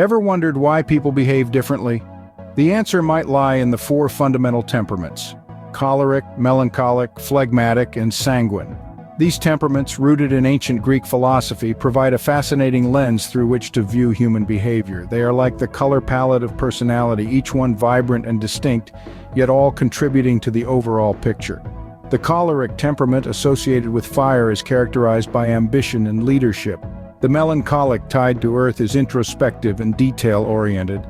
Ever wondered why people behave differently? The answer might lie in the four fundamental temperaments: choleric, melancholic, phlegmatic, and sanguine. These temperaments, rooted in ancient Greek philosophy, provide a fascinating lens through which to view human behavior. They are like the color palette of personality, each one vibrant and distinct, yet all contributing to the overall picture. The choleric temperament, associated with fire, is characterized by ambition and leadership. The melancholic, tied to earth, is introspective and detail-oriented.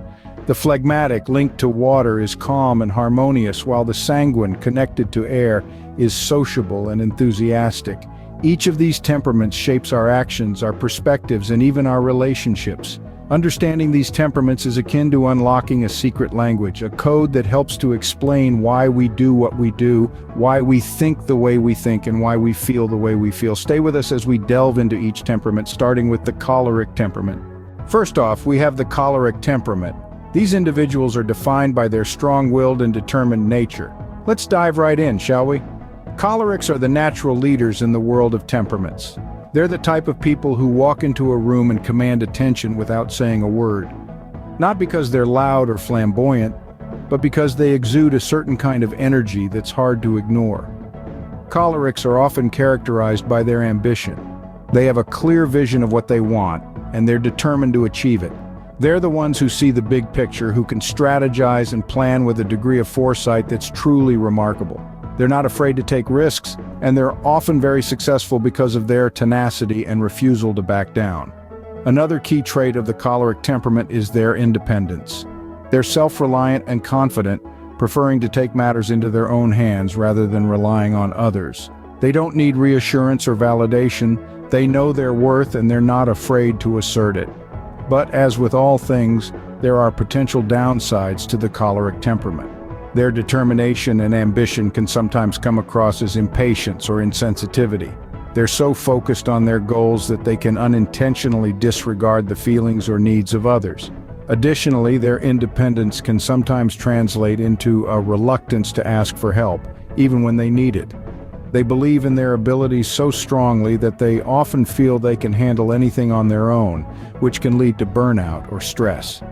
The phlegmatic, linked to water, is calm and harmonious, while the sanguine, connected to air, is sociable and enthusiastic. Each of these temperaments shapes our actions, our perspectives, and even our relationships. Understanding these temperaments is akin to unlocking a secret language, a code that helps to explain why we do what we do, why we think the way we think, and why we feel the way we feel. Stay with us as we delve into each temperament, starting with the choleric temperament. First off, we have the choleric temperament. These individuals are defined by their strong-willed and determined nature. Let's dive right in, shall we? Cholerics are the natural leaders in the world of temperaments. They're the type of people who walk into a room and command attention without saying a word. Not because they're loud or flamboyant, but because they exude a certain kind of energy that's hard to ignore. Cholerics are often characterized by their ambition. They have a clear vision of what they want, and they're determined to achieve it. They're the ones who see the big picture, who can strategize and plan with a degree of foresight that's truly remarkable. They're not afraid to take risks, and they're often very successful because of their tenacity and refusal to back down. Another key trait of the choleric temperament is their independence. They're self-reliant and confident, preferring to take matters into their own hands rather than relying on others. They don't need reassurance or validation. They know their worth, and they're not afraid to assert it. But as with all things, there are potential downsides to the choleric temperament. Their determination and ambition can sometimes come across as impatience or insensitivity. They're so focused on their goals that they can unintentionally disregard the feelings or needs of others. Additionally, their independence can sometimes translate into a reluctance to ask for help, even when they need it. They believe in their abilities so strongly that they often feel they can handle anything on their own, which can lead to burnout or stress.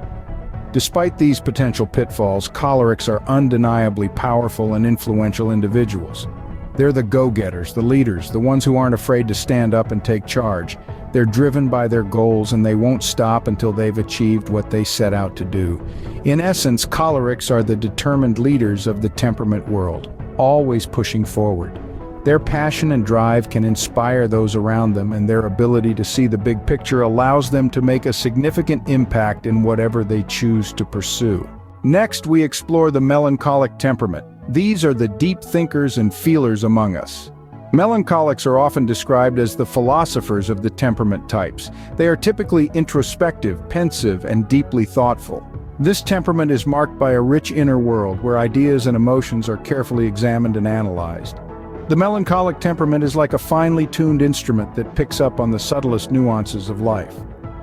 Despite these potential pitfalls, cholerics are undeniably powerful and influential individuals. They're the go-getters, the leaders, the ones who aren't afraid to stand up and take charge. They're driven by their goals, and they won't stop until they've achieved what they set out to do. In essence, cholerics are the determined leaders of the temperament world, always pushing forward. Their passion and drive can inspire those around them, and their ability to see the big picture allows them to make a significant impact in whatever they choose to pursue. Next, we explore the melancholic temperament. These are the deep thinkers and feelers among us. Melancholics are often described as the philosophers of the temperament types. They are typically introspective, pensive, and deeply thoughtful. This temperament is marked by a rich inner world where ideas and emotions are carefully examined and analyzed. The melancholic temperament is like a finely tuned instrument that picks up on the subtlest nuances of life.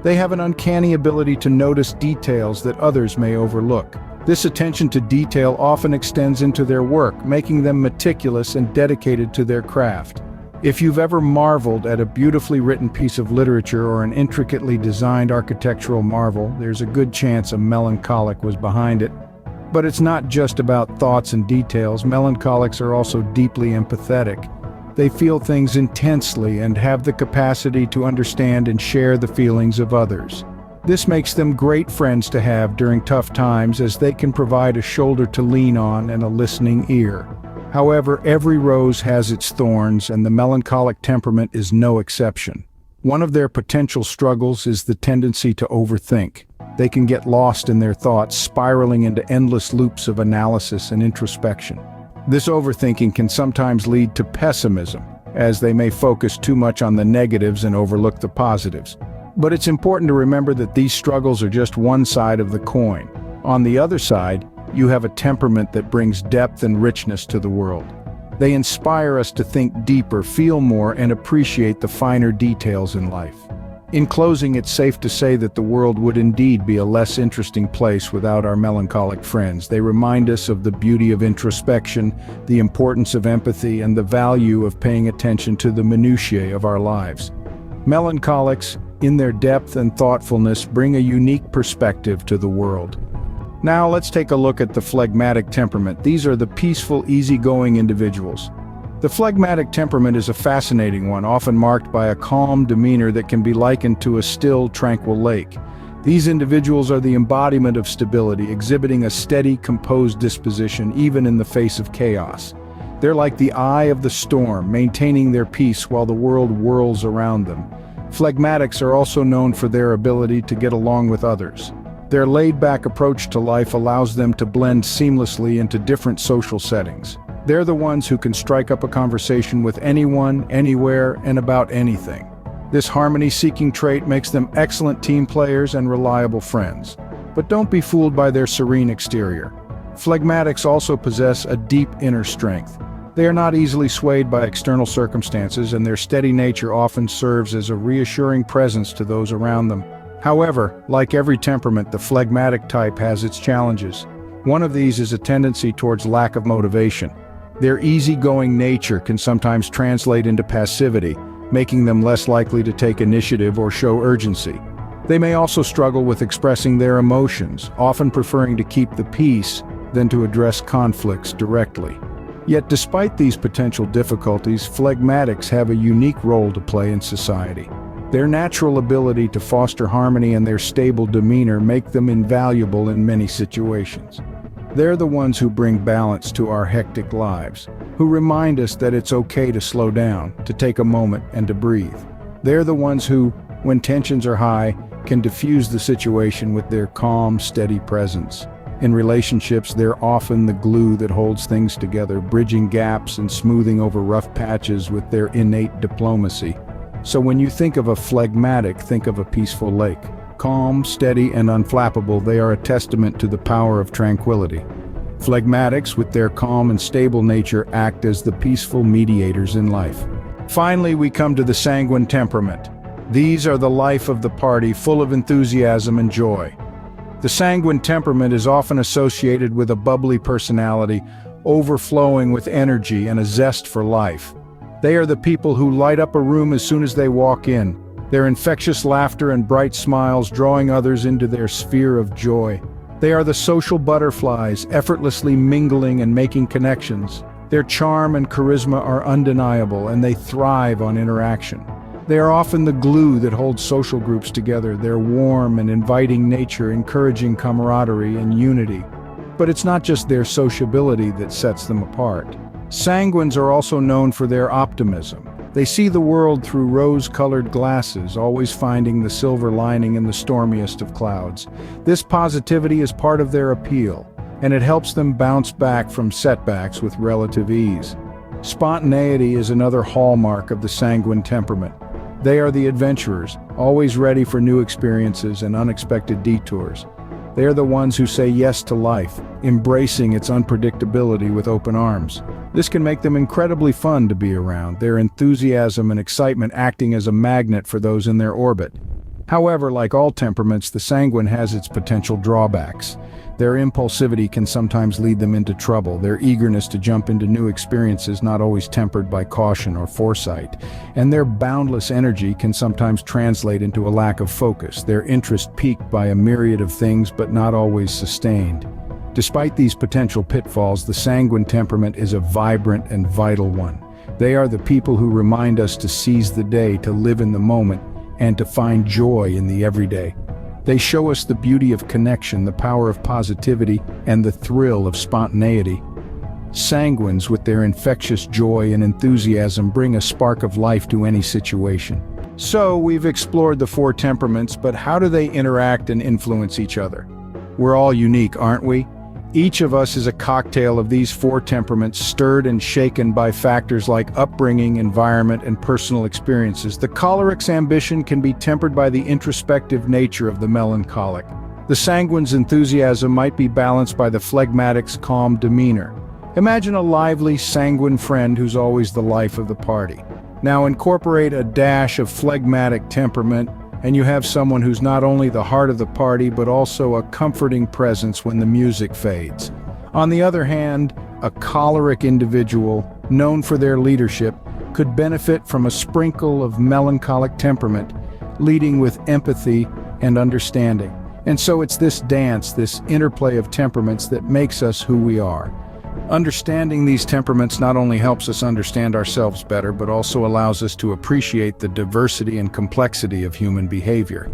They have an uncanny ability to notice details that others may overlook. This attention to detail often extends into their work, making them meticulous and dedicated to their craft. If you've ever marveled at a beautifully written piece of literature or an intricately designed architectural marvel, there's a good chance a melancholic was behind it. But it's not just about thoughts and details. Melancholics are also deeply empathetic. They feel things intensely and have the capacity to understand and share the feelings of others. This makes them great friends to have during tough times, as they can provide a shoulder to lean on and a listening ear. However, every rose has its thorns, and the melancholic temperament is no exception. One of their potential struggles is the tendency to overthink. They can get lost in their thoughts, spiraling into endless loops of analysis and introspection. This overthinking can sometimes lead to pessimism, as they may focus too much on the negatives and overlook the positives. But it's important to remember that these struggles are just one side of the coin. On the other side, you have a temperament that brings depth and richness to the world. They inspire us to think deeper, feel more, and appreciate the finer details in life. In closing, it's safe to say that the world would indeed be a less interesting place without our melancholic friends. They remind us of the beauty of introspection, the importance of empathy, and the value of paying attention to the minutiae of our lives. Melancholics, in their depth and thoughtfulness, bring a unique perspective to the world. Now let's take a look at the phlegmatic temperament. These are the peaceful, easygoing individuals. The phlegmatic temperament is a fascinating one, often marked by a calm demeanor that can be likened to a still, tranquil lake. These individuals are the embodiment of stability, exhibiting a steady, composed disposition even in the face of chaos. They're like the eye of the storm, maintaining their peace while the world whirls around them. Phlegmatics are also known for their ability to get along with others. Their laid-back approach to life allows them to blend seamlessly into different social settings. They're the ones who can strike up a conversation with anyone, anywhere, and about anything. This harmony-seeking trait makes them excellent team players and reliable friends. But don't be fooled by their serene exterior. Phlegmatics also possess a deep inner strength. They are not easily swayed by external circumstances, and their steady nature often serves as a reassuring presence to those around them. However, like every temperament, the phlegmatic type has its challenges. One of these is a tendency towards lack of motivation. Their easygoing nature can sometimes translate into passivity, making them less likely to take initiative or show urgency. They may also struggle with expressing their emotions, often preferring to keep the peace than to address conflicts directly. Yet despite these potential difficulties, phlegmatics have a unique role to play in society. Their natural ability to foster harmony and their stable demeanor make them invaluable in many situations. They're the ones who bring balance to our hectic lives, who remind us that it's okay to slow down, to take a moment, and to breathe. They're the ones who, when tensions are high, can diffuse the situation with their calm, steady presence. In relationships, they're often the glue that holds things together, bridging gaps and smoothing over rough patches with their innate diplomacy. So when you think of a phlegmatic, think of a peaceful lake. Calm, steady, and unflappable, they are a testament to the power of tranquility. Phlegmatics, with their calm and stable nature, act as the peaceful mediators in life. Finally, we come to the sanguine temperament. These are the life of the party, full of enthusiasm and joy. The sanguine temperament is often associated with a bubbly personality, overflowing with energy and a zest for life. They are the people who light up a room as soon as they walk in, their infectious laughter and bright smiles drawing others into their sphere of joy. They are the social butterflies, effortlessly mingling and making connections. Their charm and charisma are undeniable, and they thrive on interaction. They are often the glue that holds social groups together, their warm and inviting nature encouraging camaraderie and unity. But it's not just their sociability that sets them apart. Sanguines are also known for their optimism. They see the world through rose-colored glasses, always finding the silver lining in the stormiest of clouds. This positivity is part of their appeal, and it helps them bounce back from setbacks with relative ease. Spontaneity is another hallmark of the sanguine temperament. They are the adventurers, always ready for new experiences and unexpected detours. They are the ones who say yes to life, embracing its unpredictability with open arms. This can make them incredibly fun to be around, their enthusiasm and excitement acting as a magnet for those in their orbit. However, like all temperaments, the sanguine has its potential drawbacks. Their impulsivity can sometimes lead them into trouble, their eagerness to jump into new experiences not always tempered by caution or foresight, and their boundless energy can sometimes translate into a lack of focus, their interest piqued by a myriad of things but not always sustained. Despite these potential pitfalls, the sanguine temperament is a vibrant and vital one. They are the people who remind us to seize the day, to live in the moment, and to find joy in the everyday. They show us the beauty of connection, the power of positivity, and the thrill of spontaneity. Sanguines, with their infectious joy and enthusiasm, bring a spark of life to any situation. So, we've explored the four temperaments, but how do they interact and influence each other? We're all unique, aren't we? Each of us is a cocktail of these four temperaments, stirred and shaken by factors like upbringing, environment, and personal experiences. The choleric's ambition can be tempered by the introspective nature of the melancholic. The sanguine's enthusiasm might be balanced by the phlegmatic's calm demeanor. Imagine a lively, sanguine friend who's always the life of the party. Now incorporate a dash of phlegmatic temperament, and you have someone who's not only the heart of the party but also a comforting presence when the music fades. On the other hand, a choleric individual, known for their leadership, could benefit from a sprinkle of melancholic temperament, leading with empathy and understanding. And so it's this dance, this interplay of temperaments that makes us who we are. Understanding these temperaments not only helps us understand ourselves better, but also allows us to appreciate the diversity and complexity of human behavior.